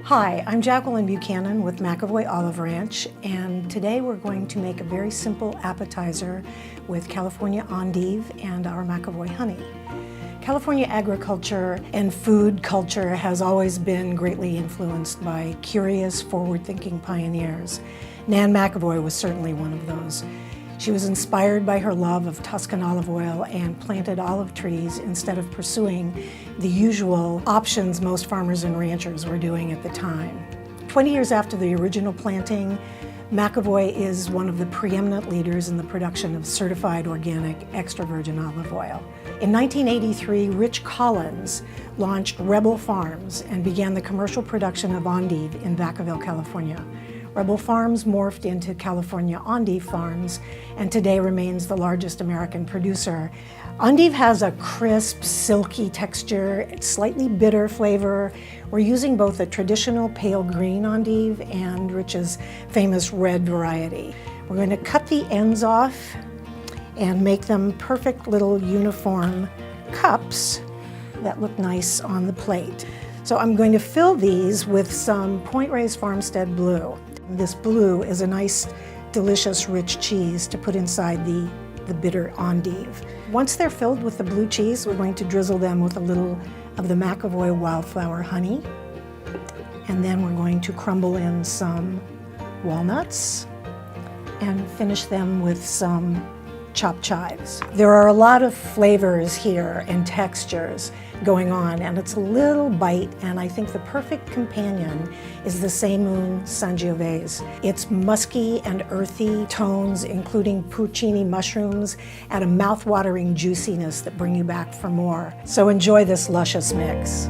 Hi, I'm Jacquelyn Buchanan with McEvoy Olive Ranch, and today we're going to make a very simple appetizer with California Endive and our McEvoy honey. California agriculture and food culture has always been greatly influenced by curious, forward-thinking pioneers. Nan McEvoy was certainly one of those. She was inspired by her love of Tuscan olive oil and planted olive trees instead of pursuing the usual options most farmers and ranchers were doing at the time. 20 years after the original planting, McEvoy is one of the preeminent leaders in the production of certified organic extra virgin olive oil. In 1983, Rich Collins launched Rebel Farms and began the commercial production of endive in Vacaville, California. Rebel Farms morphed into California Endive Farms and today remains the largest American producer. Endive has a crisp, silky texture, slightly bitter flavor. We're using both a traditional pale green endive and Rich's famous red variety. We're going to cut the ends off and make them perfect little uniform cups that look nice on the plate. So I'm going to fill these with some Reyes Farmstead Blue. This blue is a nice, delicious, rich cheese to put inside the bitter endive. Once they're filled with the blue cheese, we're going to drizzle them with a little of the McEvoy Wildflower Honey. And then we're going to crumble in some walnuts and finish them with some chopped chives. There are a lot of flavors here and textures going on, and it's a little bite, and I think the perfect companion is the Saimuun Sangiovese. It's musky and earthy tones, including porcini mushrooms, and a mouth-watering juiciness that bring you back for more. So enjoy this luscious mix.